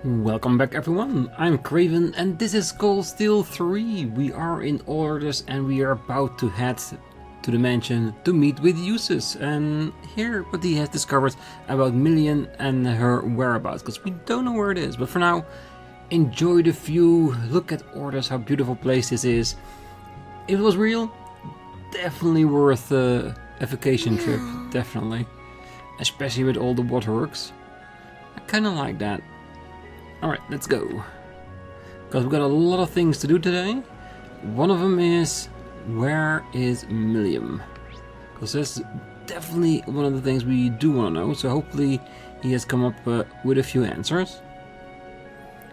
Welcome back everyone, I'm Craven and this is Cold Steel 3. We are in orders and we are about to head to the mansion to meet with Usus and hear what he has discovered about Millium and her whereabouts, because we don't know where it is. But for now, enjoy the view, look at orders, how beautiful place this is. If it was real, definitely worth a vacation trip, definitely. Especially with all the waterworks. I kinda like that. Alright, let's go. Because we've got a lot of things to do today. One of them is, where is Millium? Because that's definitely one of the things we do want to know. So hopefully he has come up with a few answers.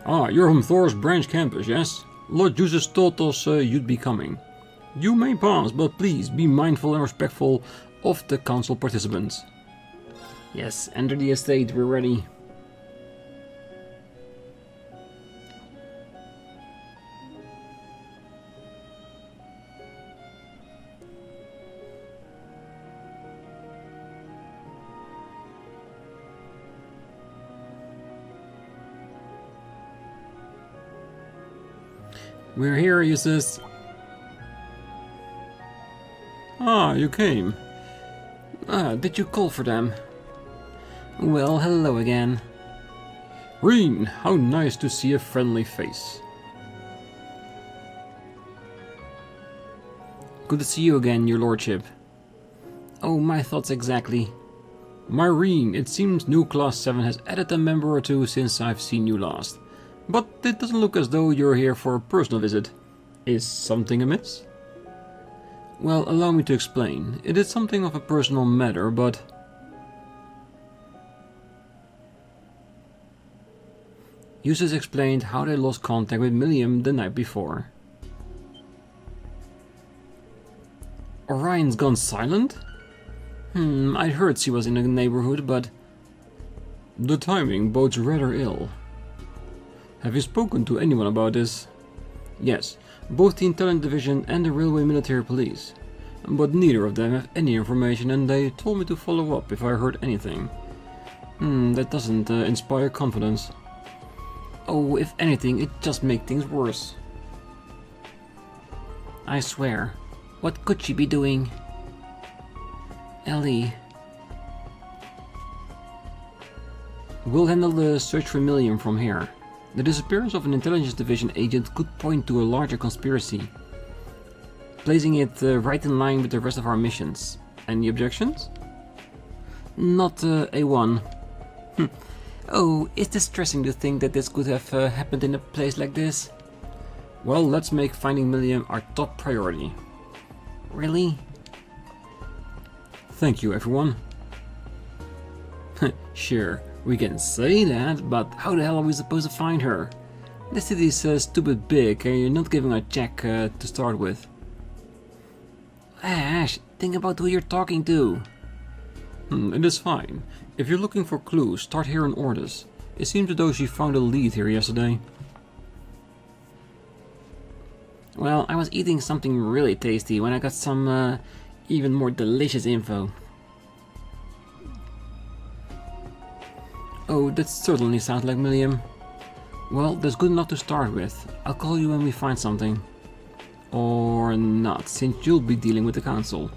Ah, you're from Thors Branch Campus, yes? Lord Usus told us you'd be coming. You may pass, but please be mindful and respectful of the council participants. Yes, enter the estate, we're ready. We're here, Usus. Ah, you came. Ah, did you call for them? Well, hello again. Rean, how nice to see a friendly face. Good to see you again, your lordship. Oh, my thoughts exactly. My Rean, it seems new Class 7 has added a member or two since I've seen you last. But it doesn't look as though you're here for a personal visit. Is something amiss? Well, allow me to explain. It is something of a personal matter, but... Usus explained how they lost contact with Millium the night before. Orion's gone silent? I'd heard she was in the neighborhood, but... The timing bodes rather ill. Have you spoken to anyone about this? Yes, both the Intelligence Division and the Railway Military Police. But neither of them have any information and they told me to follow up if I heard anything. That doesn't inspire confidence. Oh, if anything, it just makes things worse. I swear, what could she be doing? Ellie. We'll handle the search for Millium from here. The disappearance of an Intelligence Division agent could point to a larger conspiracy, placing it right in line with the rest of our missions. Any objections? Not A1. Oh, it's distressing to think that this could have happened in a place like this. Well, let's make finding Millium our top priority. Really? Thank you, everyone. Sure. We can say that, but how the hell are we supposed to find her? The city's stupid big and you're not giving a check to start with. Ash, think about who you're talking to. It is fine. If you're looking for clues, start here in Orders. It seems as though she found a lead here yesterday. Well, I was eating something really tasty when I got some even more delicious info. Oh, that certainly sounds like Millium. Well, that's good enough to start with. I'll call you when we find something. Or not, since you'll be dealing with the council.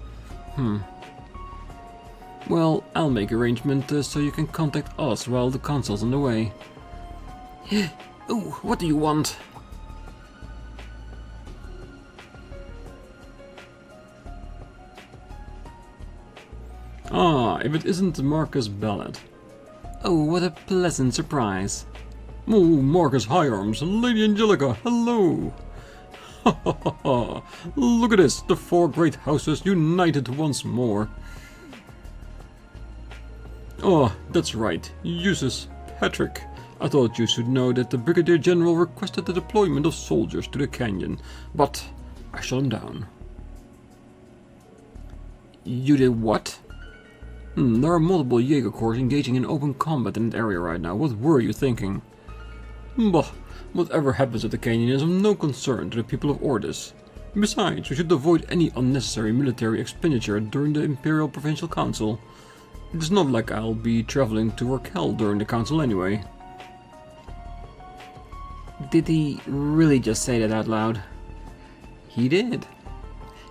Well, I'll make arrangements so you can contact us while the council's on the way. Oh, what do you want? Ah, if it isn't Marcus Ballard. Oh, what a pleasant surprise. Oh, Marcus Higharms, Lady Angelica, hello! Ha ha ha ha! Look at this, the four great houses united once more. Oh, that's right, Usus, Patrick. I thought you should know that the Brigadier General requested the deployment of soldiers to the canyon, but I shut him down. You did what? There are multiple Jaeger Corps engaging in open combat in that area right now. What were you thinking? Bah, whatever happens at the canyon is of no concern to the people of Orders. Besides, we should avoid any unnecessary military expenditure during the Imperial Provincial Council. It's not like I'll be traveling to Raquel during the council anyway. Did he really just say that out loud? He did.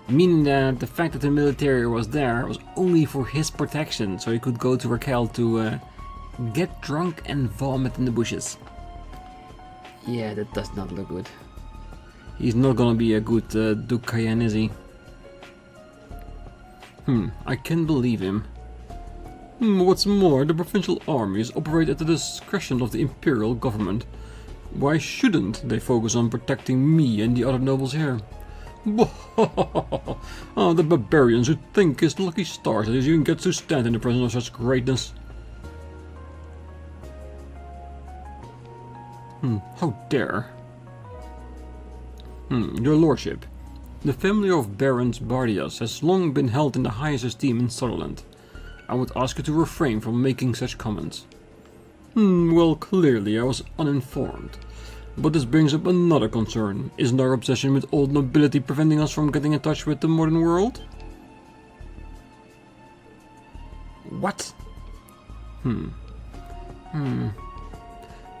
Meaning that the fact that the military was there was only for his protection, so he could go to Raquel to get drunk and vomit in the bushes. Yeah, that does not look good. He's not gonna be a good Duke Cayenne, is he? I can't believe him. What's more, the provincial armies operate at the discretion of the imperial government. Why shouldn't they focus on protecting me and the other nobles here? Oh, the barbarians who think his lucky stars that he even gets to stand in the presence of such greatness. How dare. Your lordship, the family of Barons Bardias has long been held in the highest esteem in Sutherland. I would ask you to refrain from making such comments. Well, clearly I was uninformed. But this brings up another concern. Isn't our obsession with old nobility preventing us from getting in touch with the modern world? What?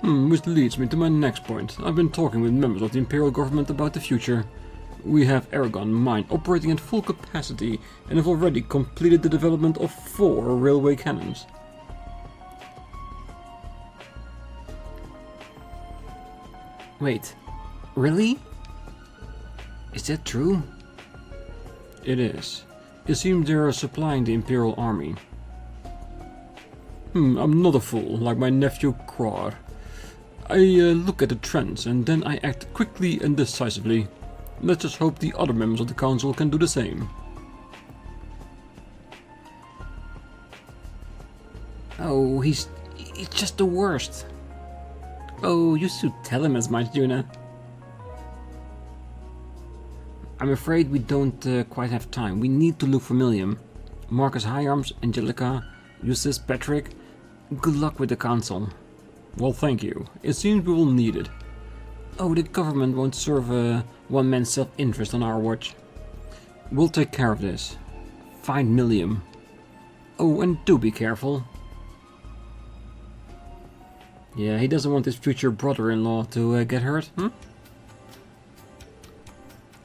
Which leads me to my next point. I've been talking with members of the imperial government about the future. We have Aragon mine operating at full capacity and have already completed the development of 4 railway cannons. Wait, really? Is that true? It is. It seems they are supplying the Imperial Army. I'm not a fool, like my nephew Croar. I look at the trends and then I act quickly and decisively. Let's just hope the other members of the council can do the same. Oh, he's just the worst. Oh, you should tell him as much, Juna. I'm afraid we don't quite have time. We need to look for Millium. Marcus High Arms, Angelica, Eustace, Patrick. Good luck with the council. Well, thank you. It seems we will need it. Oh, the government won't serve one man's self-interest on our watch. We'll take care of this. Find Millium. Oh, and do be careful. Yeah, he doesn't want his future brother-in-law to get hurt,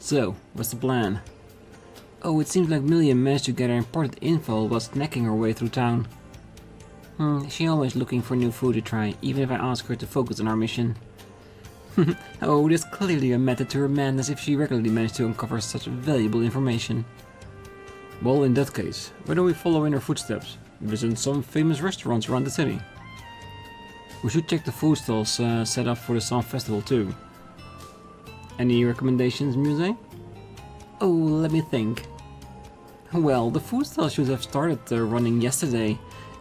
So, what's the plan? Oh, it seems like Millium managed to get her important info while snacking her way through town. She's always looking for new food to try, even if I ask her to focus on our mission. Oh, there's clearly a method to her madness if she regularly managed to uncover such valuable information. Well, in that case, why don't we follow in her footsteps? Visit some famous restaurants around the city. We should check the food stalls set up for the Sun Festival too. Any recommendations, Muse? Oh, let me think. Well, the food stalls should have started running yesterday,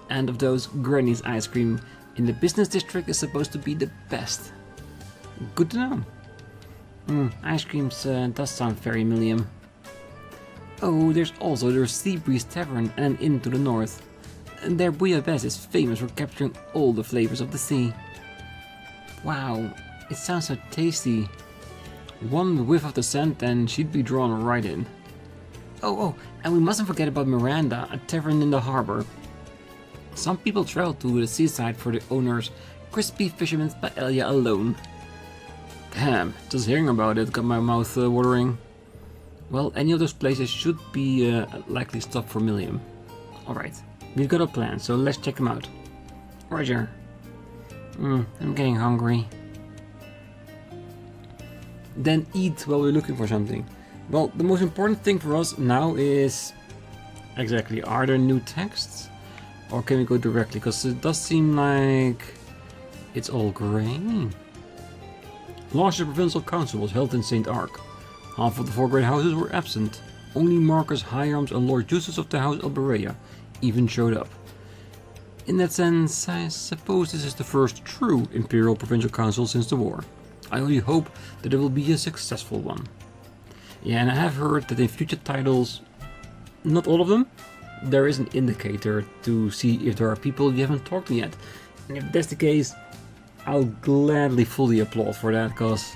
and of those, Granny's ice cream in the business district is supposed to be the best. Good to know. Ice creams does sound very Millium. Oh, there's also the Sea Breeze Tavern and an inn to the north. Their bouillabaisse is famous for capturing all the flavors of the sea. Wow, it sounds so tasty. One whiff of the scent and she'd be drawn right in. Oh, and we mustn't forget about Miranda, a tavern in the harbor. Some people travel to the seaside for the owner's crispy fisherman's paella alone. Damn, just hearing about it got my mouth watering. Well, any of those places should be a likely stop for Millium. Alright, we've got a plan, so let's check them out. Roger. I'm getting hungry. Then eat while we're looking for something. Well, the most important thing for us now is... Exactly, are there new texts? Or can we go directly? Because it does seem like... it's all grey. Last year Provincial Council was held in St. Arc. Half of the 4 great houses were absent. Only Marcus High Arms and Lord Justice of the House Alberea even showed up. In that sense, I suppose this is the first true Imperial Provincial Council since the war. I only hope that it will be a successful one. Yeah, and I have heard that in future titles, not all of them, there is an indicator to see if there are people you haven't talked to yet. And if that's the case, I'll gladly fully applaud for that, because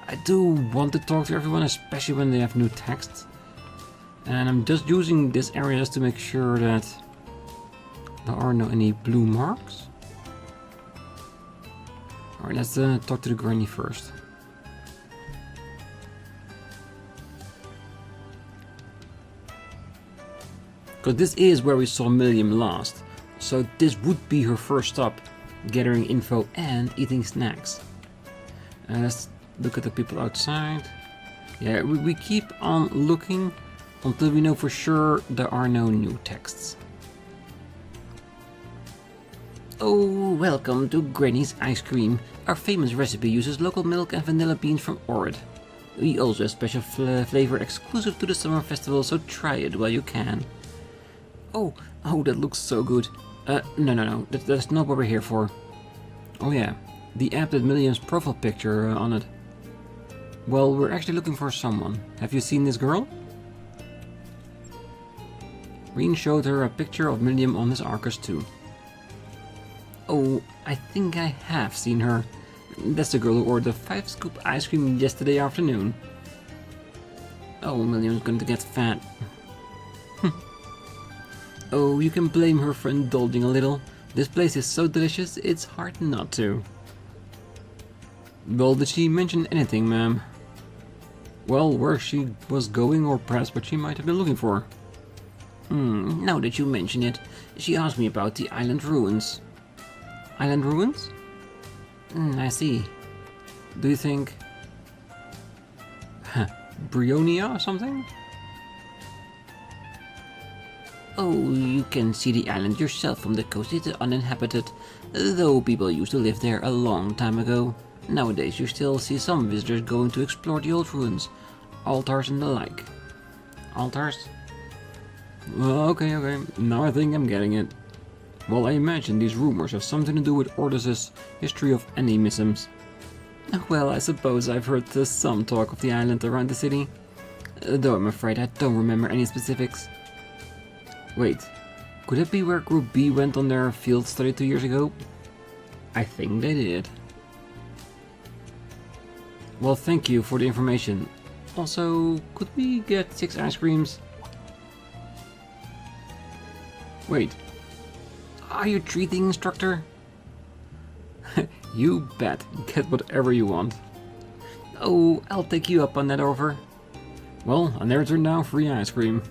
I do want to talk to everyone, especially when they have new texts. And I'm just using this area just to make sure that there are no any blue marks. Alright, let's talk to the granny first. Because this is where we saw Millium last, so this would be her first stop, gathering info and eating snacks. Let's look at the people outside. Yeah, we keep on looking until we know for sure there are no new texts. Oh, welcome to Granny's Ice Cream. Our famous recipe uses local milk and vanilla beans from Orid. We also have special flavor exclusive to the summer festival, so try it while you can. Oh, that looks so good. No, that's not what we're here for. Oh yeah, the app with Millium's profile picture on it. Well, we're actually looking for someone. Have you seen this girl? Rean showed her a picture of Millium on his Arcus too. Oh, I think I have seen her. That's the girl who ordered the 5-scoop ice cream yesterday afternoon. Oh, Millium's going to get fat. Oh, you can blame her for indulging a little. This place is so delicious, it's hard not to. Well, did she mention anything, ma'am? Well, where she was going, or perhaps what she might have been looking for. Now that you mention it, she asked me about the island ruins. Island ruins? I see. Do you think... Brionia or something? Oh, you can see the island yourself from the coast. It's uninhabited, though people used to live there a long time ago. Nowadays you still see some visitors going to explore the old ruins, altars and the like. Altars? Okay, now I think I'm getting it. Well, I imagine these rumors have something to do with Ordis' history of animisms. Well, I suppose I've heard some talk of the island around the city, though I'm afraid I don't remember any specifics. Wait, could it be where Group B went on their field study 2 years ago? I think they did. Well, thank you for the information. Also, could we get 6 ice creams? Wait, are you treating, instructor? You bet, get whatever you want. Oh, I'll take you up on that offer. Well, and there's your now free ice cream.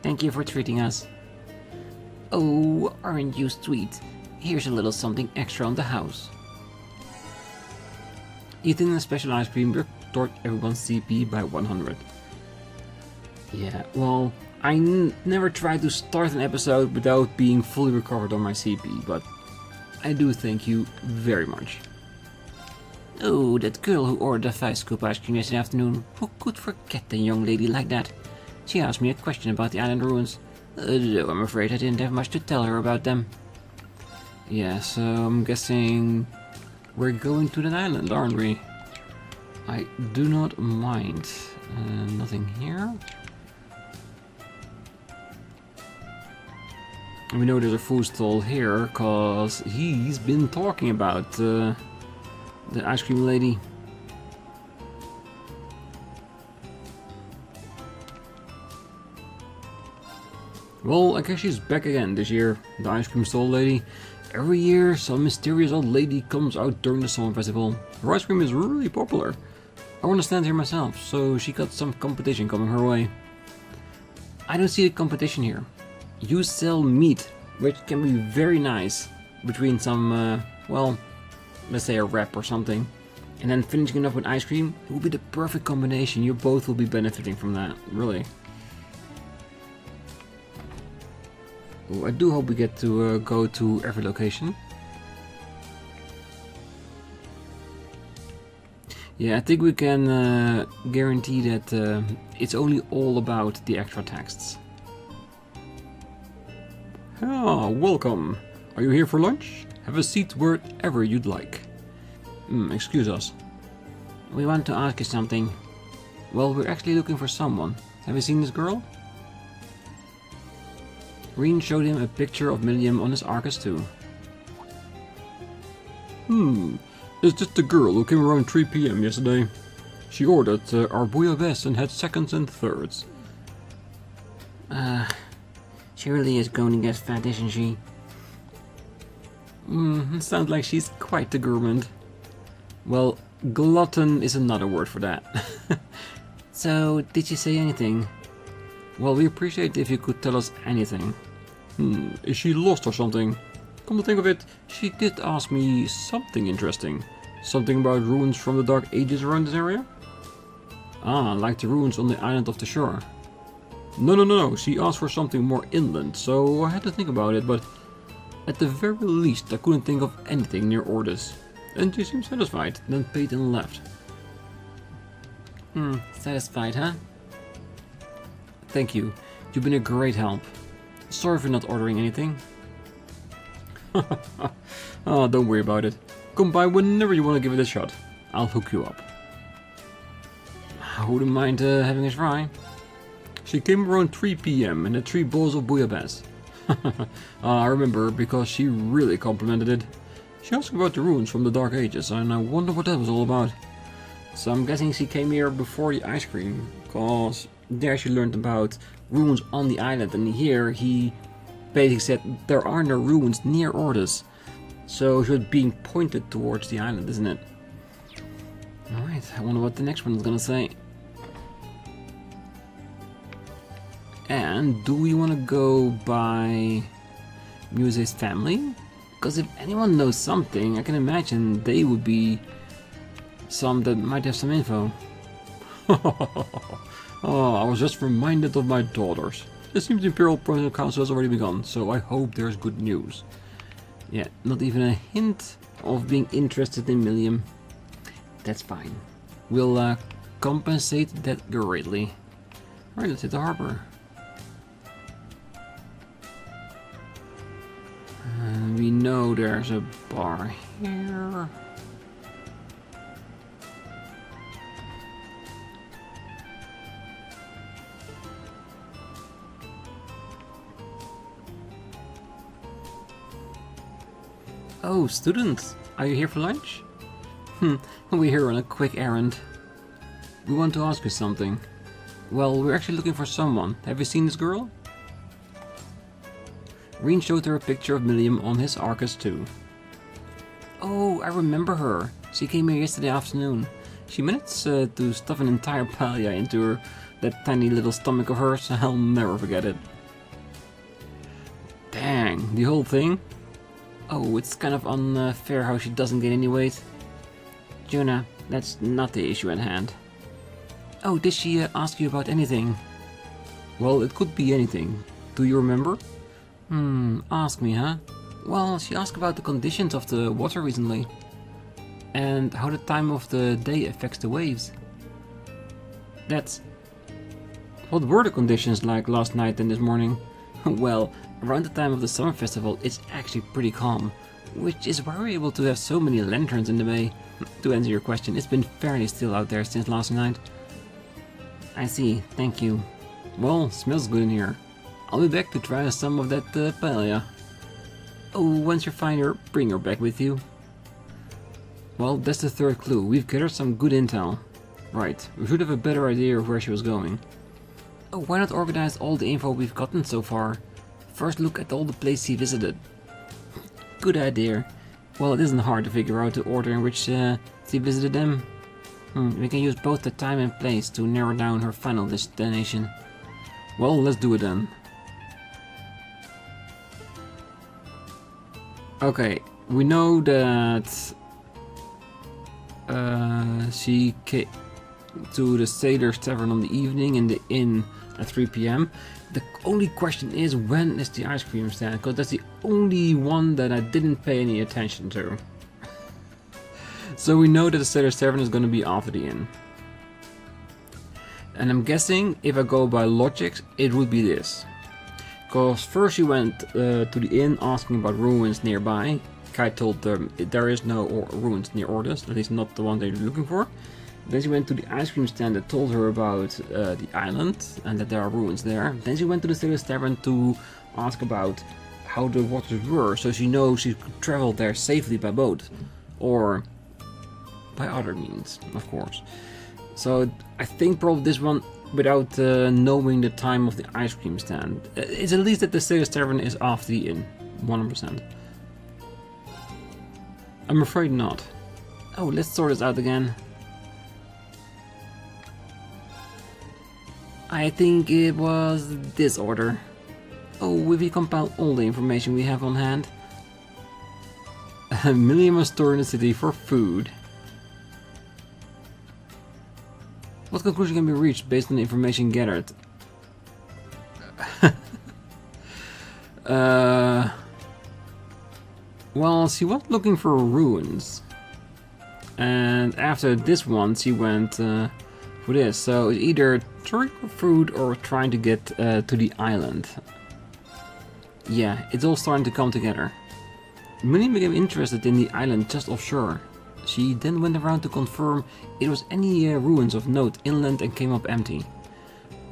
Thank you for treating us. Oh, aren't you sweet? Here's a little something extra on the house. Eating a special ice cream restored everyone's CP by 100. Yeah, well, I never tried to start an episode without being fully recovered on my CP, but I do thank you very much. Oh, that girl who ordered a 5-scoop ice cream yesterday afternoon. Who could forget a young lady like that? She asked me a question about the island ruins, though I'm afraid I didn't have much to tell her about them. Yeah, so I'm guessing we're going to that island, aren't we? I do not mind. Nothing here. We know there's a food stall here, cause he's been talking about the ice cream lady. Well, I guess she's back again this year, the ice cream stall lady. Every year, some mysterious old lady comes out during the summer festival. Her ice cream is really popular. I want to stand here myself, so she got some competition coming her way. I don't see the competition here. You sell meat, which can be very nice, between some, well, let's say a wrap or something. And then finishing it up with ice cream, it will be the perfect combination. You both will be benefiting from that, really. Ooh, I do hope we get to go to every location. Yeah, I think we can guarantee that it's only all about the extra texts. Ah, welcome. Are you here for lunch? Have a seat wherever you'd like. Excuse us. We want to ask you something. Well, we're actually looking for someone. Have you seen this girl? Rean showed him a picture of Millium on his Arcus too. It's just the girl who came around 3 PM yesterday. She ordered our bouillabaisse and had seconds and thirds. She really is going to get fat, isn't she? Sounds like she's quite the gourmand. Well, glutton is another word for that. So, did she say anything? Well, we appreciate if you could tell us anything. Is she lost or something? Come to think of it, she did ask me something interesting. Something about ruins from the Dark Ages around this area? Ah, like the ruins on the island off the shore. No, she asked for something more inland, so I had to think about it, but at the very least I couldn't think of anything near Ordis. And she seemed satisfied, then paid and left. Satisfied, huh? Thank you. You've been a great help. Sorry for not ordering anything. Oh, don't worry about it. Come by whenever you want to give it a shot. I'll hook you up. I wouldn't mind having a try. She came around 3 PM and had 3 bowls of bouillabaisse. I remember because she really complimented it. She asked about the ruins from the Dark Ages and I wonder what that was all about. So I'm guessing she came here before the ice cream, cause there she learned about ruins on the island, and here he basically said there are no ruins near Ordis. So she was being pointed towards the island, isn't it? Alright, I wonder what the next one is gonna say. And do we want to go by Muse's family? Because if anyone knows something, I can imagine they would be some that might have some info. Oh, I was just reminded of my daughters. It seems the Imperial Protocol Council has already begun, so I hope there's good news. Yeah, not even a hint of being interested in Millium. That's fine. We'll compensate that greatly. Alright, let's hit the harbor. We know there's a bar here. Oh, students, are you here for lunch? We're here on a quick errand. We want to ask you something. Well, we're actually looking for someone. Have you seen this girl? Rean showed her a picture of Millium on his Arcus too. Oh, I remember her. She came here yesterday afternoon. She managed to stuff an entire paella into that tiny little stomach of hers. I'll never forget it. Dang, the whole thing? Oh, it's kind of unfair how she doesn't gain any weight. Jonah, that's not the issue at hand. Oh, did she ask you about anything? Well, it could be anything. Do you remember? Ask me, huh? Well, she asked about the conditions of the water recently. And how the time of the day affects the waves. That's... What were the conditions like last night and this morning? Well, around the time of the summer festival it's actually pretty calm. Which is why we're able to have so many lanterns in the bay. To answer your question, it's been fairly still out there since last night. I see, thank you. Well, smells good in here. I'll be back to try some of that paella. Oh, once you find her, bring her back with you. Well, that's the third clue. We've gathered some good intel. Right, we should have a better idea of where she was going. Oh, why not organize all the info we've gotten so far? First look at all the places he visited. Good idea. Well, it isn't hard to figure out the order in which he visited them. We can use both the time and place to narrow down her final destination. Well, let's do it then. Okay, we know that she came to the Sailor's Tavern on the evening and the inn at 3 PM. The only question is, when is the ice cream stand? Because that's the only one that I didn't pay any attention to. So we know that the Sailor's Tavern is going to be after the inn. And I'm guessing, if I go by logic, it would be this. Because first she went to the inn asking about ruins nearby. Kai told them there is no ruins near Ordis, at least not the one they're looking for. Then she went to the ice cream stand that told her about the island and that there are ruins there. Then she went to the Sailor's Tavern to ask about how the waters were, so she knows she could travel there safely by boat. Or by other means, of course. So I think probably this one, without knowing the time of the ice cream stand. It's at least that the Sailor's Tavern is after the inn, 100%. I'm afraid not. Oh, let's sort this out again. I think it was this order. Oh, if we compile all the information we have on hand. Millium was stored in the city for food. What conclusion can be reached based on the information gathered? Well, she was looking for ruins. And after this one, she went for this. So it's either trying for food or trying to get to the island. Yeah, it's all starting to come together. Millium became interested in the island just offshore. She then went around to confirm it was any ruins of note inland and came up empty.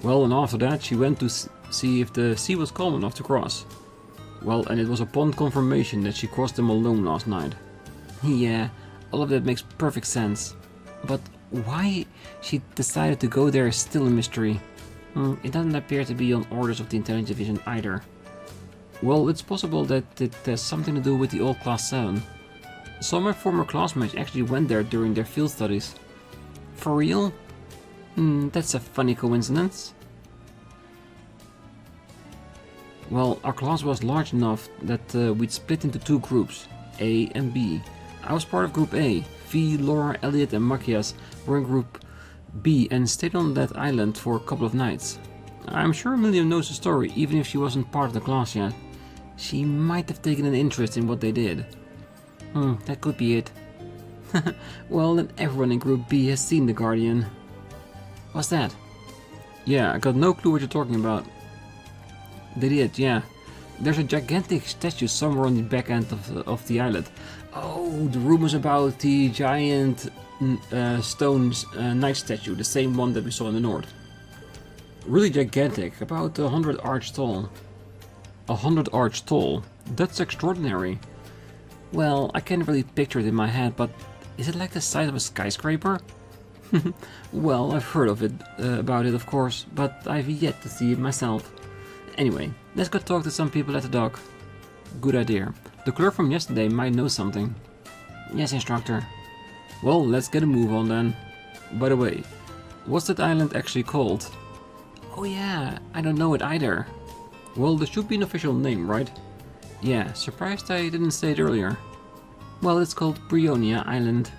Well, and after that she went to see if the sea was calm enough to cross. Well, and it was upon confirmation that she crossed them alone last night. Yeah, all of that makes perfect sense. But why she decided to go there is still a mystery. It doesn't appear to be on orders of the Intelligence Division either. Well, it's possible that it has something to do with the old Class 7. Some of my former classmates actually went there during their field studies. For real? That's a funny coincidence. Well, our class was large enough that we'd split into two groups, A and B. I was part of Group A. V, Laura, Elliot and Machias were in Group B and stayed on that island for a couple of nights. I'm sure Millium knows the story, even if she wasn't part of the class yet. She might have taken an interest in what they did. That could be it. Well, then everyone in Group B has seen the Guardian. What's that? Yeah, I got no clue what you're talking about. They did, yeah. There's a gigantic statue somewhere on the back end of the island. Oh, the rumors about the giant stone knight statue, the same one that we saw in the north. Really gigantic, about 100 arch tall. 100 arch tall? That's extraordinary. Well, I can't really picture it in my head, but is it like the size of a skyscraper? Well, I've heard of it, about it of course, but I've yet to see it myself. Anyway, let's go talk to some people at the dock. Good idea. The clerk from yesterday might know something. Yes, instructor. Well, let's get a move on then. By the way, what's that island actually called? Oh yeah, I don't know it either. Well, there should be an official name, right? Yeah, surprised I didn't say it earlier. Well, it's called Breonia Island.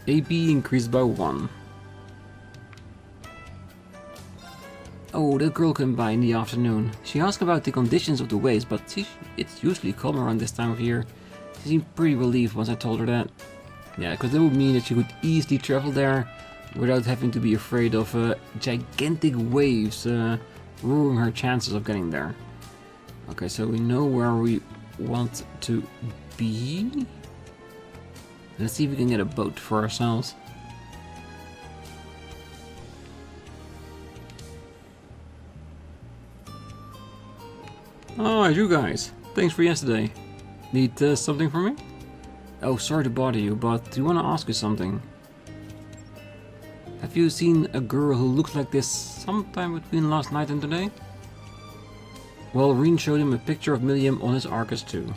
AB increased by 1. Oh, that girl came by in the afternoon. She asked about the conditions of the waves, but it's usually calm around this time of year. She seemed pretty relieved once I told her that. Yeah, because that would mean that she could easily travel there without having to be afraid of gigantic waves ruining her chances of getting there. Okay, so we know where we want to be. Let's see if we can get a boat for ourselves. Alright, you guys. Thanks for yesterday. Need something from me? Oh, sorry to bother you, but do you want to ask you something? Have you seen a girl who looks like this sometime between last night and today? Well, Rean showed him a picture of Millium on his Arcus too.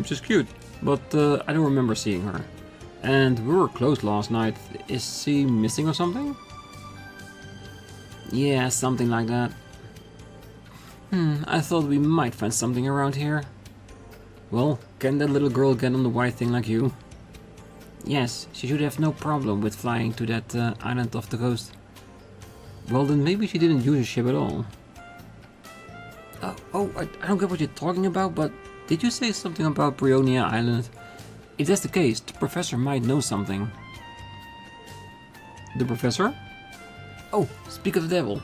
She's cute, but I don't remember seeing her. And we were close last night. Is she missing or something? Yeah, something like that. I thought we might find something around here. Well, can that little girl get on the white thing like you? Yes, she should have no problem with flying to that island off the coast. Well, then maybe she didn't use a ship at all. I don't get what you're talking about, but did you say something about Breonia Island? If that's the case, the professor might know something. The professor? Oh, speak of the devil.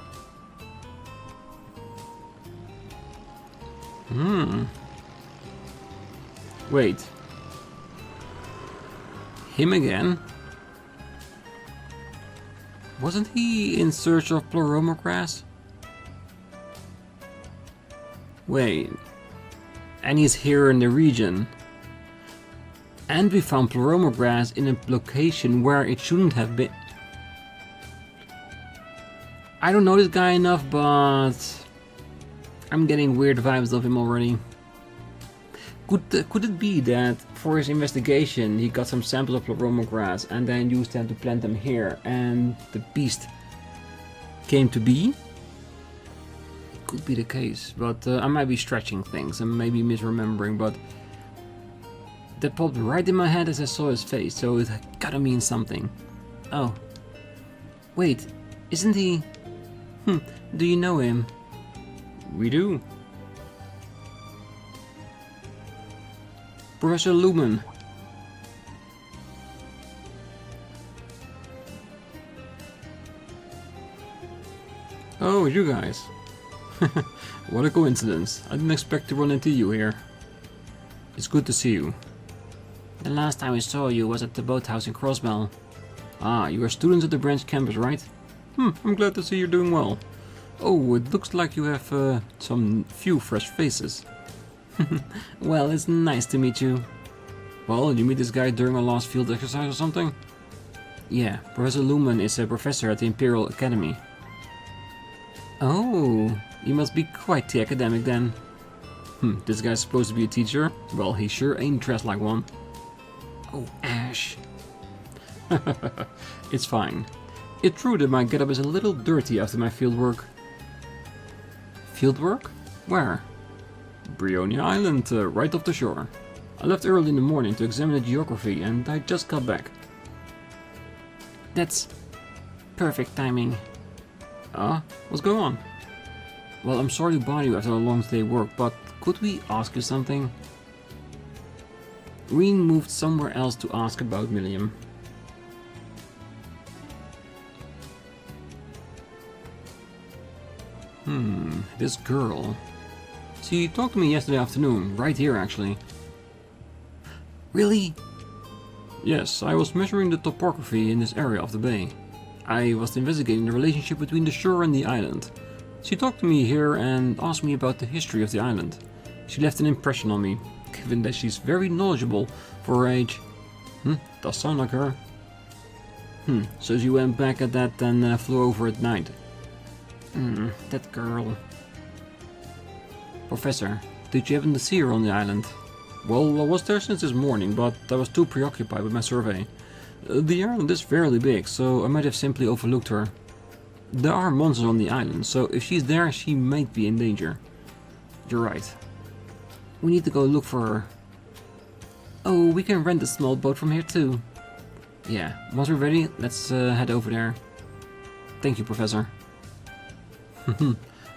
Wait. Him again? Wasn't he in search of Pleuromograss? Wait. And he's here in the region. And we found Pleuromograss in a location where it shouldn't have been. I don't know this guy enough, but I'm getting weird vibes of him already. Could it be that for his investigation he got some samples of Ouroboros grass and then used them to plant them here and the beast came to be? It could be the case, but I might be stretching things and maybe misremembering, but that popped right in my head as I saw his face, so it gotta mean something. Oh. Wait, isn't he... do you know him? We do. Professor Lumen. Oh, you guys. What a coincidence. I didn't expect to run into you here. It's good to see you. The last time I saw you was at the boathouse in Crossbell. Ah, you are students at the branch campus, right? I'm glad to see you're doing well. Oh, it looks like you have some few fresh faces. Well, it's nice to meet you. Well, you meet this guy during our last field exercise or something? Yeah, Professor Lumen is a professor at the Imperial Academy. Oh, you must be quite the academic then. This guy's supposed to be a teacher? Well, he sure ain't dressed like one. Oh, Ash. It's fine. It's true that my getup is a little dirty after my fieldwork. Fieldwork? Where? Breonia Island, right off the shore. I left early in the morning to examine the geography and I just got back. That's perfect timing. What's going on? Well, I'm sorry to bother you after a long day work, but could we ask you something? Rean moved somewhere else to ask about Millium. This girl. She talked to me yesterday afternoon, right here actually. Really? Yes, I was measuring the topography in this area of the bay. I was investigating the relationship between the shore and the island. She talked to me here and asked me about the history of the island. She left an impression on me, given that she's very knowledgeable for her age. Does sound like her. So she went back at that and flew over at night. That girl. Professor, did you happen to see her on the island? Well, I was there since this morning, but I was too preoccupied with my survey. The island is fairly big, so I might have simply overlooked her. There are monsters on the island, so if she's there, she might be in danger. You're right. We need to go look for her. Oh, we can rent a small boat from here too. Yeah, once we're ready, let's head over there. Thank you, Professor.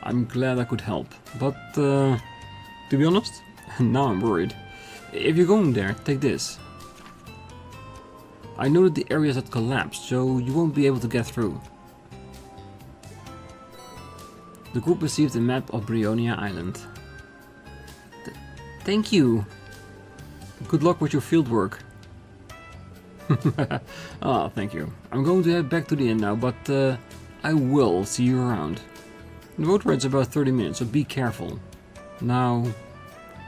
I'm glad I could help, but to be honest, now I'm worried. If you're going there, take this. I know that the areas had collapsed, so you won't be able to get through. The group received a map of Breonia Island. Thank you. Good luck with your fieldwork. Thank you. I'm going to head back to the inn now, but I will see you around. The boat ride's about 30 minutes, so be careful. Now,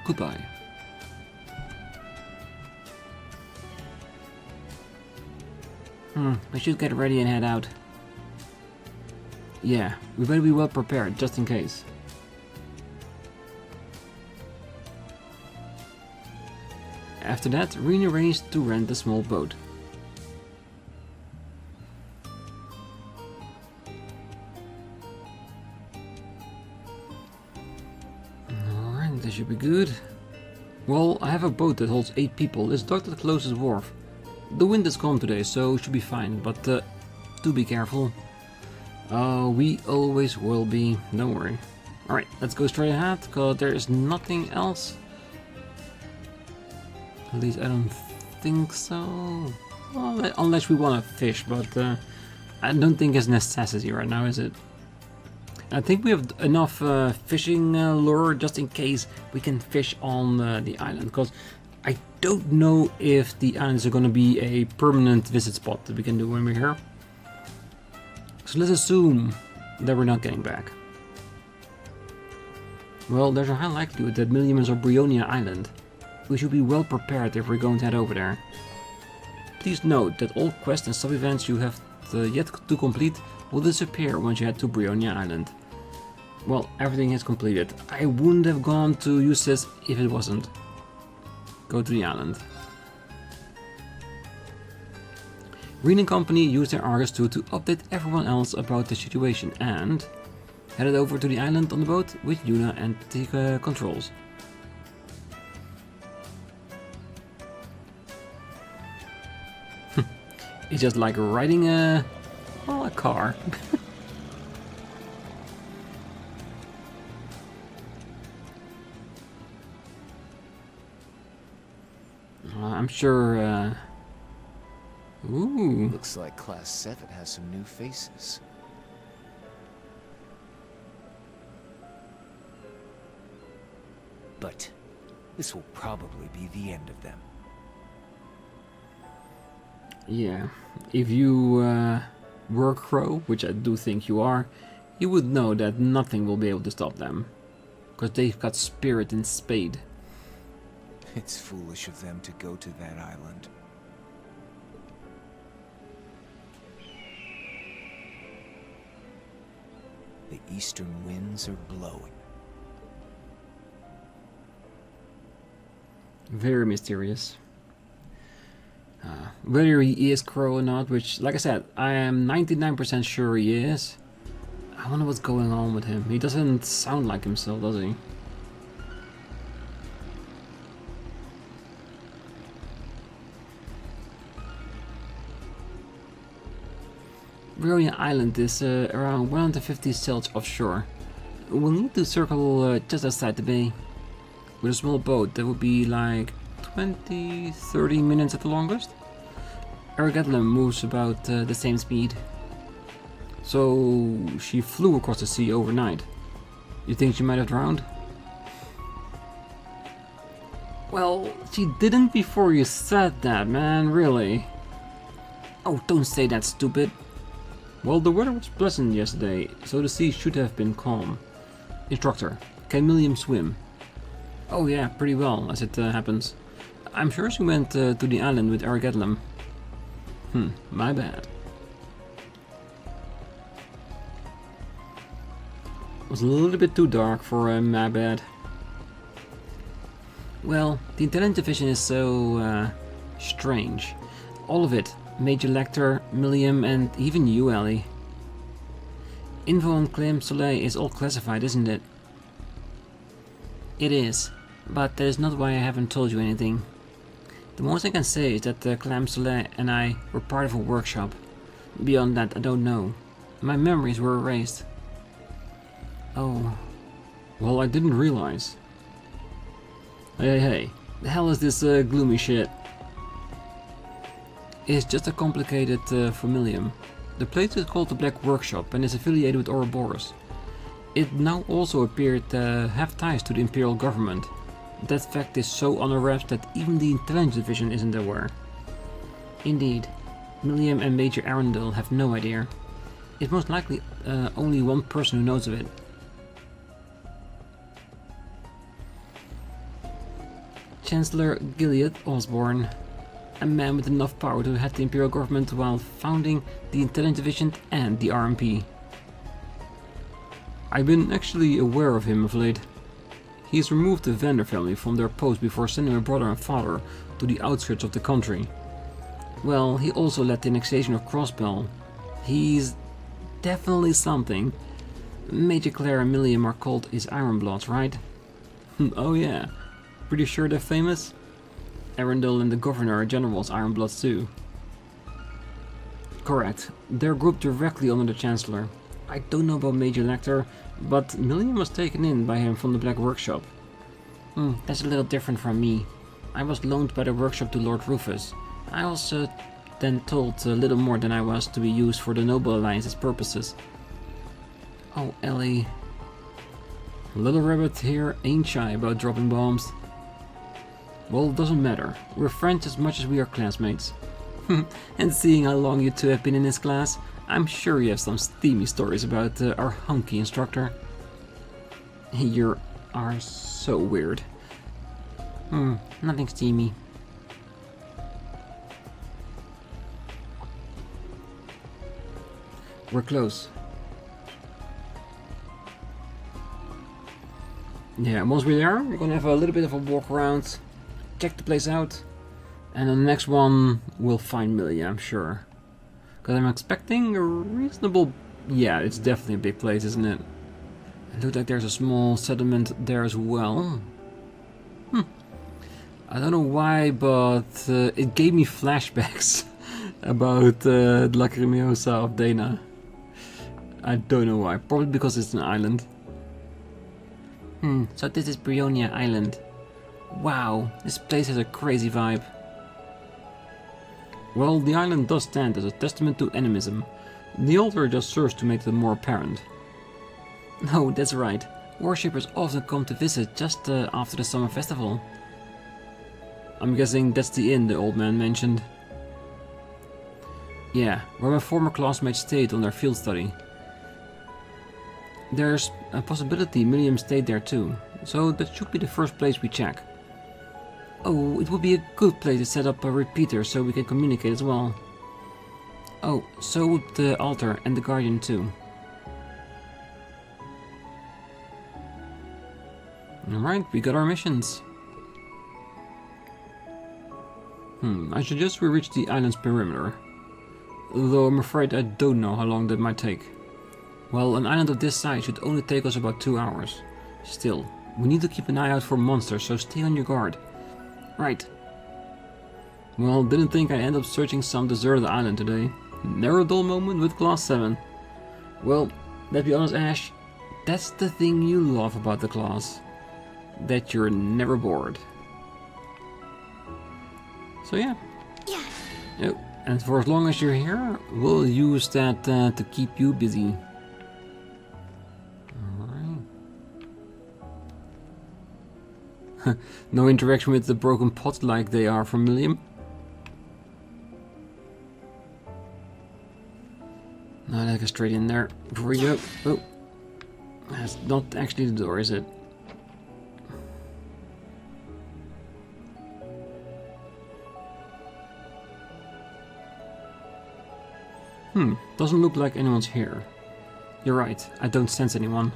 goodbye. We should get ready and head out. Yeah, we better be well prepared, just in case. After that, Rean arranged to rent a small boat. Alright, that should be good. Well, I have a boat that holds 8 people. It's docked at the closest wharf. The wind is calm today, so it should be fine, but do be careful. We always will be, don't worry. Alright, let's go straight ahead, because there is nothing else. At least I don't think so. Well, unless we want to fish, but I don't think it's a necessity right now, is it? I think we have enough fishing lure just in case we can fish on the island, because I don't know if the islands are going to be a permanent visit spot that we can do when we're here. So let's assume that we're not getting back. Well, there's a high likelihood that Millium is on Breonia Island. We should be well prepared if we're going to head over there. Please note that all quests and sub-events you have yet to complete will disappear once you head to Breonia Island. Well, everything is completed. I wouldn't have gone to use this if it wasn't. go to the island. Rean and company used their Argus tool to update everyone else about the situation and headed over to the island on the boat with Yuna and the controls. It's just like riding a car. I'm sure. Ooh. Looks like Class 7 has some new faces. But this will probably be the end of them. Yeah, if you were a crow, which I do think you are, you would know that nothing will be able to stop them. Because they've got spirit in spade. It's foolish of them to go to that island. The eastern winds are blowing. Very mysterious. Whether he is crow or not, which, like I said, I am 99% sure he is. I wonder what's going on with him. He doesn't sound like himself, does he? Brilliant Island is around 150 sails offshore. We'll need to circle just outside the bay. With a small boat, that would be like 20-30 minutes at the longest. Erebonian moves about the same speed. So she flew across the sea overnight. You think she might have drowned? Well, she didn't before you said that, man, really. Oh, don't say that, stupid. Well, the weather was pleasant yesterday, so the sea should have been calm. Instructor, can Millium swim? Oh yeah, pretty well, as it happens. I'm sure she went to the island with Erebonian. My bad. It was a little bit too dark for my bad. Well, the intelligence division is so strange. All of it. Major Lecter, Millium, and even you, Ellie. Info on Clam Soleil is all classified, isn't it? It is, but that is not why I haven't told you anything. The most I can say is that Clam Soleil and I were part of a workshop. Beyond that, I don't know. My memories were erased. Oh. Well, I didn't realize. Hey, the hell is this gloomy shit? It's just a complicated Millium. The place is called the Black Workshop and is affiliated with Ouroboros. It now also appeared to have ties to the Imperial government. That fact is so under wraps that even the intelligence division isn't aware. Indeed, Millium and Major Arundel have no idea. It's most likely only one person who knows of it. Chancellor Gilead Osborne. A man with enough power to head the Imperial government while founding the Intelligence Division and the RMP. I've been actually aware of him of late. He's removed the Vander family from their post before sending my brother and father to the outskirts of the country. Well, he also led the annexation of Crossbell. He's definitely something. Major Claire and Millium are called his Ironbloods, right? Oh yeah, pretty sure they're famous? Arundel and the Governor General's Ironbloods too. Correct. They're grouped directly under the Chancellor. I don't know about Major Lecter, but Millium was taken in by him from the Black Workshop. That's a little different from me. I was loaned by the workshop to Lord Rufus. I was then told a little more than I was to be used for the Noble Alliance's purposes. Oh, Ellie. Little Rabbit here ain't shy about dropping bombs. Well, it doesn't matter. We're friends as much as we are classmates. And seeing how long you two have been in this class, I'm sure you have some steamy stories about our hunky instructor. You are so weird. Nothing steamy. We're close. Yeah, once we're there, we're gonna have a little bit of a walk around. check the place out. And the next one we'll find Millium, I'm sure. Because I'm expecting a reasonable... Yeah, it's definitely a big place, isn't it? It looks like there's a small settlement there as well. I don't know why, but it gave me flashbacks about the Lacrimosa of Dana. I don't know why. Probably because it's an island. So this is Brionia Island. Wow, this place has a crazy vibe. Well, the island does stand as a testament to animism. The altar just serves to make them more apparent. No, that's right. Worshippers often come to visit just after the summer festival. I'm guessing that's the inn the old man mentioned. Yeah, where my former classmates stayed on their field study. There's a possibility Millium stayed there too, so that should be the first place we check. Oh, it would be a good place to set up a repeater so we can communicate as well. Oh, so would the altar and the guardian too. Alright, we got our missions. I suggest we reach the island's perimeter. Though I'm afraid I don't know how long that might take. Well, an island of this size should only take us about 2 hours. Still, we need to keep an eye out for monsters, so stay on your guard. Right. Well, didn't think I'd end up searching some deserted island today. Never a dull moment with Class 7. Well, let's be honest, Ash, that's the thing you love about the class. That you're never bored. So yeah. Oh, and for as long as you're here, we'll use that to keep you busy. Alright. No interaction with the broken pot like they are from Millium. No, let's go straight in there. Before we go. Oh. That's not actually the door, is it? Doesn't look like anyone's here. You're right, I don't sense anyone.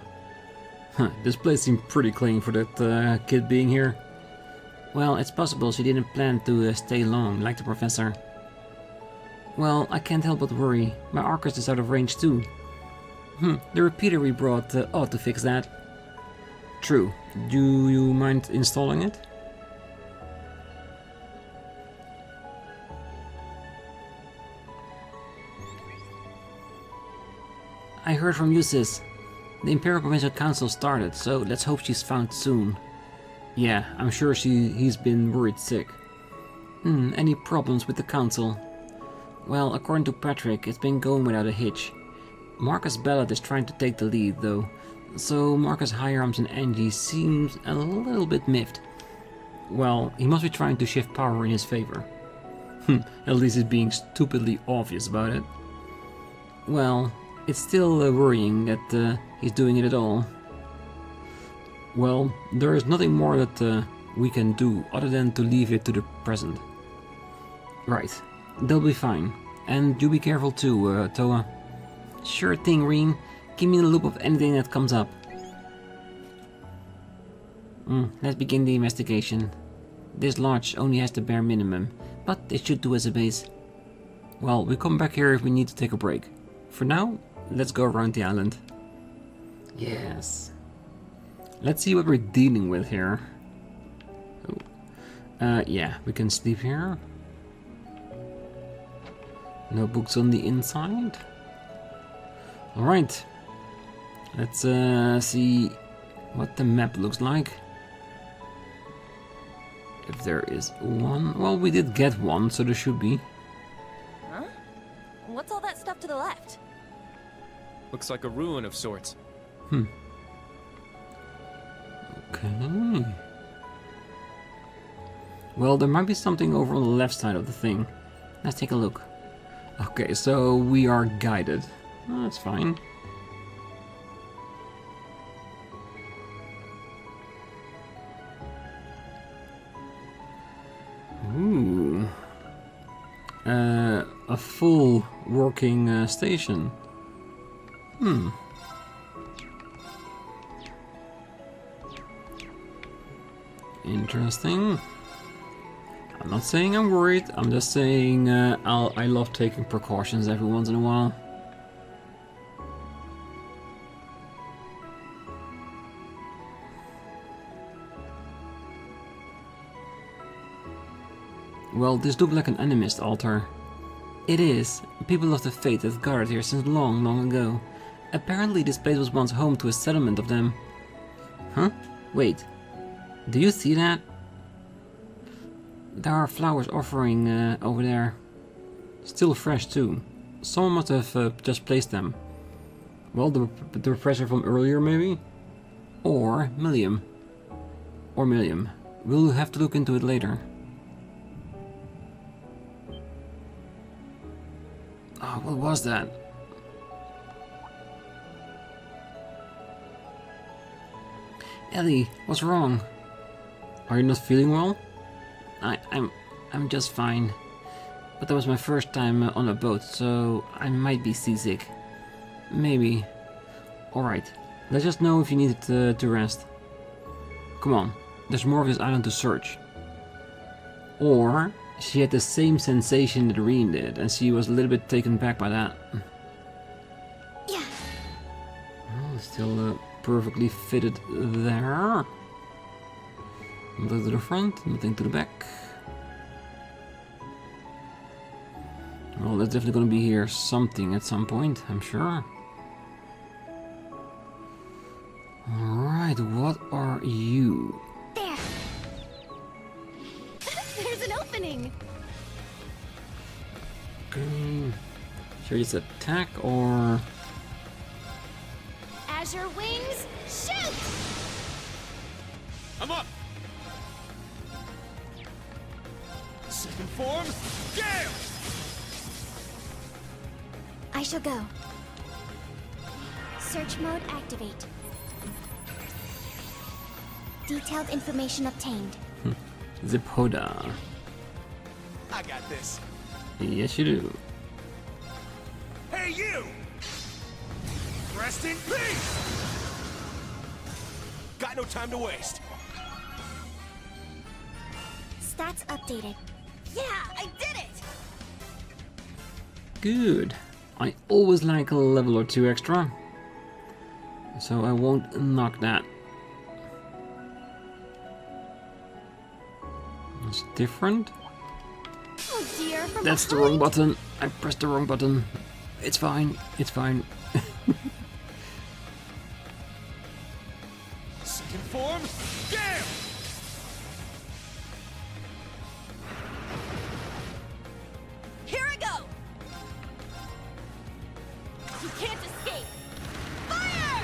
This place seemed pretty clean for that kid being here. Well, it's possible she didn't plan to stay long, like the professor. Well, I can't help but worry. My Arcus is out of range too. The repeater we brought ought to fix that. True. Do you mind installing it? I heard from Eustace. The Imperial Provincial Council started, so let's hope she's found soon. Yeah, I'm sure he's been worried sick. Any problems with the council? Well, according to Patrick, it's been going without a hitch. Marcus Bellet is trying to take the lead, though, so Marcus Higharms and Angie seems a little bit miffed. Well, he must be trying to shift power in his favor. At least he's being stupidly obvious about it. Well, it's still worrying that he's doing it at all. Well, there is nothing more that we can do other than to leave it to the present. Right, they'll be fine. And you be careful too, Toa. Sure thing, Rean. Keep me in the loop of anything that comes up. Let's begin the investigation. This lodge only has the bare minimum, but it should do as a base. Well, we come back here if we need to take a break. For now, let's go around the island. Yes. Let's see what we're dealing with here. Yeah, we can sleep here. No books on the inside. Alright. Let's see what the map looks like. If there is one. Well, we did get one, so there should be. Huh? What's all that stuff to the left? Looks like a ruin of sorts. Okay. Well, there might be something over on the left side of the thing. Let's take a look. Okay, so we are guided. Oh, that's fine. Ooh. A full working station. Interesting. I'm not saying I'm worried, I'm just saying I love taking precautions every once in a while. Well, this looks like an animist altar. It is. People of the faith have gathered here since long, long ago. Apparently this place was once home to a settlement of them. Huh? Wait. Do you see that? There are flowers offering over there. Still fresh too. Someone must have just placed them. Well, the refresher from earlier maybe? Or Millium. Or Millium. We'll have to look into it later. Oh, what was that? Ellie, what's wrong? Are you not feeling well? I'm just fine. But that was my first time on a boat, so I might be seasick. Maybe. Alright, let us know if you need to rest. Come on, there's more of this island to search. Or she had the same sensation that Rean did, and she was a little bit taken back by that. Yeah. Well, still perfectly fitted there. Nothing to the front, nothing to the back. Well, there's definitely going to be here something at some point, I'm sure. Alright, what are you? There. There's an opening. Okay. Should I just attack or... Azure wings, shoot! I'm up! Second form, gale! I shall go. Search mode activate. Detailed information obtained. Zipoda. I got this. Yes, you do. Hey, you! Rest in peace! Got no time to waste. Stats updated. Yeah, I did it! Good. I always like a level or two extra, so I won't knock that. It's different. Oh dear, from That's the wrong button. I pressed the wrong button. It's fine. It's fine. Second form, gale! Here I go! You can't escape! Fire!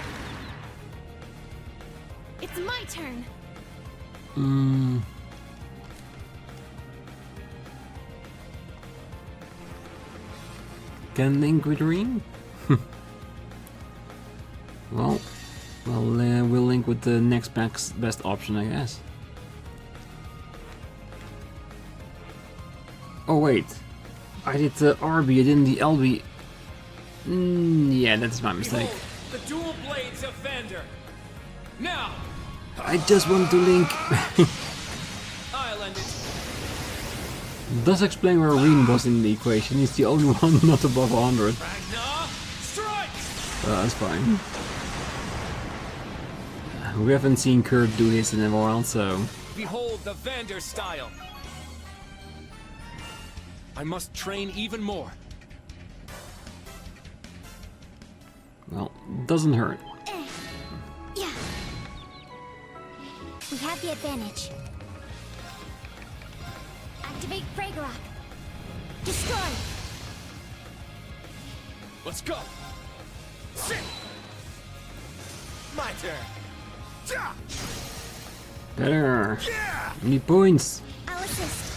It's my turn. Can link with Rean? Well, we'll link with the next best option, I guess. Oh wait, I did the RB, I didn't the LB. Yeah, that's my mistake. Behold, the dual blades of Vander. Now, I just wanted to link. I'll end it. Does explain where Rean was in the equation. He's the only one not above 100. Ragnar, strike! That's fine. We haven't seen Kurt do his in a while, so... Behold the Vander style. I must train even more. Well, doesn't hurt. Yeah. We have the advantage. Activate Fragorock. Destroy. Let's go. Sit! My turn. Ja! Better. Yeah! How many points? I'll assist.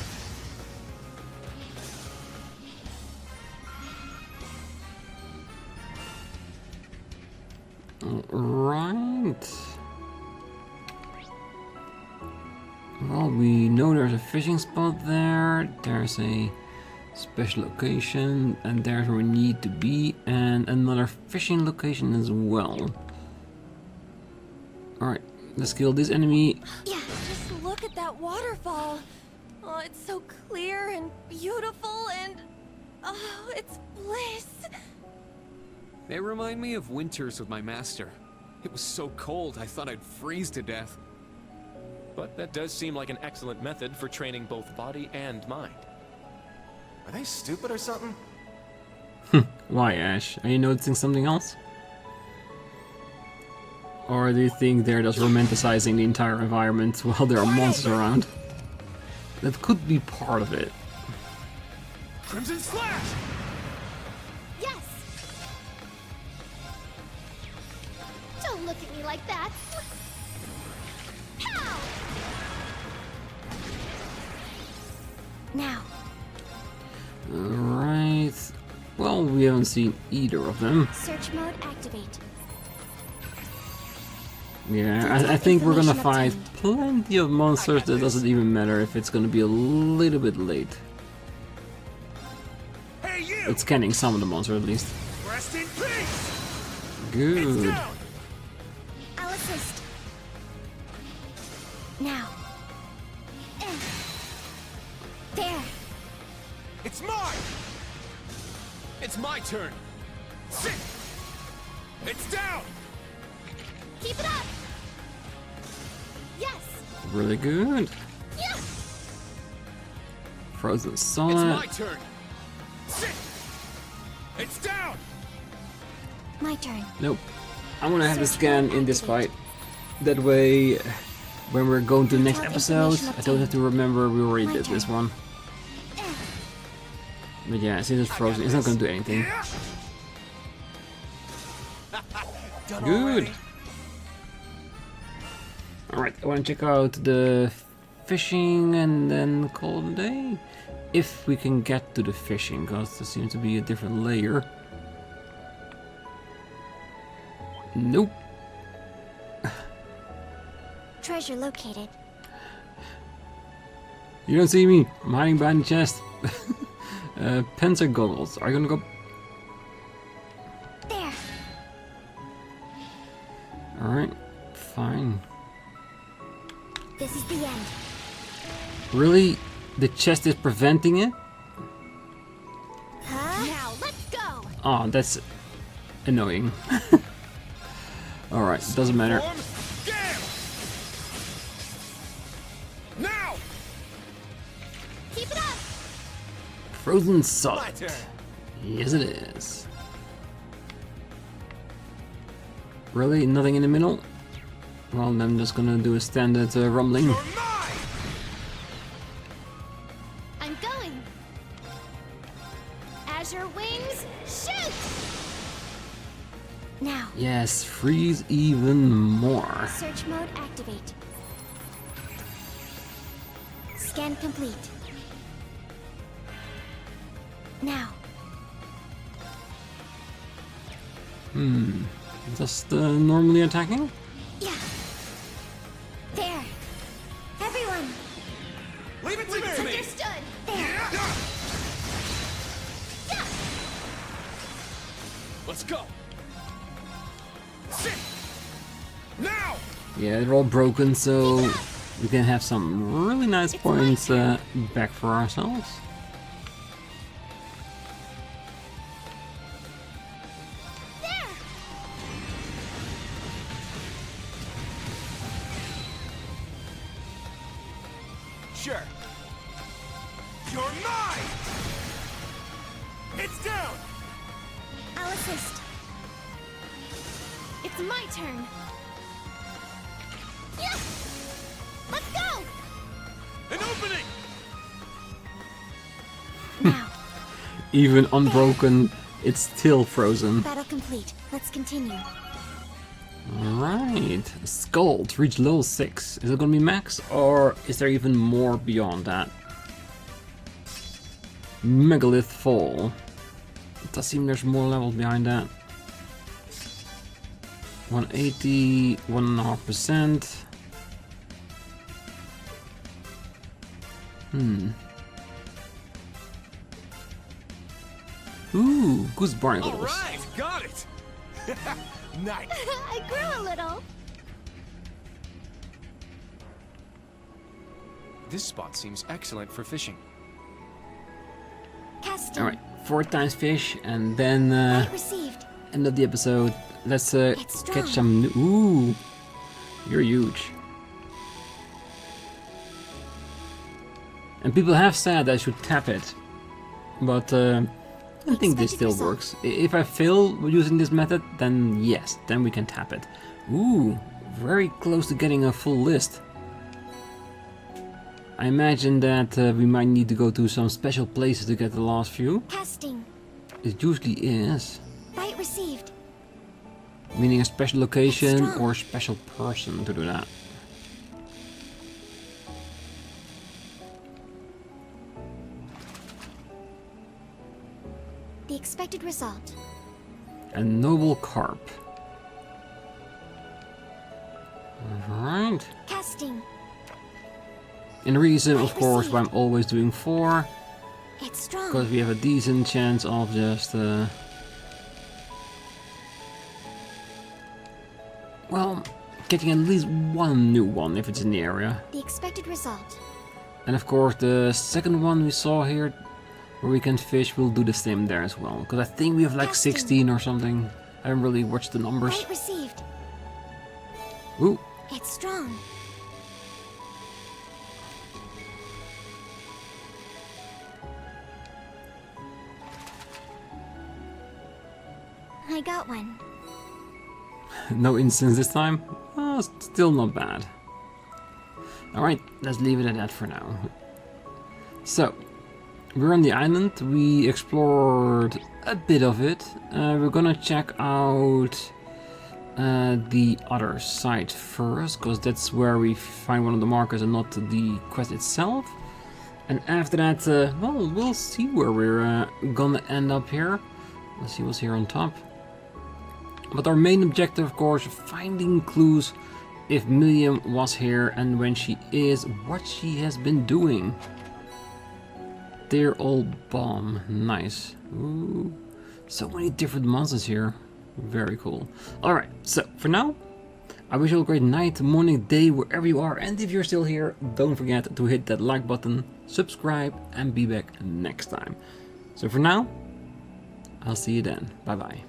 Right. Well, we know there's a fishing spot there. There's a special location, and there's where we need to be, and another fishing location as well. Alright, let's kill this enemy. Yeah. Just look at that waterfall. Oh, it's so clear and beautiful and... oh, it's bliss. They remind me of winters with my master. It was so cold, I thought I'd freeze to death. But that does seem like an excellent method for training both body and mind. Are they stupid or something? Why, Ash? Are you noticing something else? Or do you think they're just romanticizing the entire environment while there are monsters around? That could be part of it. Crimson Slash! Yes! Don't look at me like that! Pow! Now. Alright. Well, we haven't seen either of them. Search mode activate. Yeah, I think we're gonna fight plenty of monsters. That doesn't even matter if it's gonna be a little bit late. Hey, you! It's scanning some of the monsters at least. Rest in peace! Good. I'll assist. Now. There. It's mine! It's my turn! Sit! It's down! Keep it up! Yes! Really good. Yeah! Frozen It's Solid. my turn! Sit! It's down! My turn. Nope. I'm gonna have to scan in this fight. That way, when we're going to the next episode, I don't have to remember we already did this one. But yeah, since it's frozen, it's not gonna do anything. Good. Alright, I wanna check out the fishing and then call it a day. If we can get to the fishing, because there seems to be a different layer. Nope. Treasure located. You don't see me. I'm hiding behind the chest. Panzer goggles. Are you gonna go? There. Alright, fine. This is the end. Really? The chest is preventing it? Huh? Now let's go. Oh, that's annoying. Alright, doesn't matter. Form, scale! Now! Keep it up. Frozen My solid. turn! Yes, it is. Really? Nothing in the middle? Well, then I'm just gonna do a standard rumbling. You're mine! I'm going. Azure wings, shoot! Now. Yes, freeze even more. Search mode activate. Scan complete. Now. Just normally attacking? Yeah. There. Everyone. Leave it to me! Understood. There. Yeah. Let's go! Sit! Now! Yeah, they're all broken, so we can have some really nice points back for ourselves. There. Sure. You're mine! It's down! I'll assist. It's my turn. Yeah. Let's go. An opening! Now. Even unbroken, it's still frozen. Battle complete. Let's continue. Alright, Skulls reach level 6. Is it gonna be max, or is there even more beyond that? Megalith Fall. It does seem there's more levels behind that. 180, 1.5%. Ooh, Goose Barnacles. Alright, got it! Nice! I grew a little. This spot seems excellent for fishing. Casting. Alright, 4 times fish, and then Bite received. end of the episode. Let's It's catch strong. some. Ooh, you're huge. And people have said I should tap it, but I think this Expected still result. works. If I fail using this method, then yes, then we can tap it. Ooh, very close to getting a full list. I imagine that we might need to go to some special places to get the last few. Casting. It usually is. Bite received. Meaning a special location Strong. or a special person to do that. The expected result. A noble carp. Alright. Casting. And the reason, of Bite course, why I'm received. always doing 4, It's strong. because we have a decent chance of just well, getting at least one new one if it's in the area. The expected result. And of course the second one we saw here, where we can fish, will do the same there as well. Because I think we have like Casting. 16 or something. I haven't really watched the numbers. Bite received. Ooh, It's strong. I got one. no instance this time. Still not bad. Alright, let's leave it at that for now. So, we're on the island. We explored a bit of it. We're gonna check out the other side first, because that's where we find one of the markers and not the quest itself. And after that, well, we'll see where we're gonna end up here. Let's see what's here on top. But our main objective, of course, finding clues if Millium was here, and when she is, what she has been doing. Dear old bomb, nice. Ooh, so many different monsters here. Very cool. Alright, so for now, I wish you all a great night, morning, day, wherever you are. And if you're still here, don't forget to hit that like button, subscribe, and be back next time. So for now, I'll see you then. Bye bye.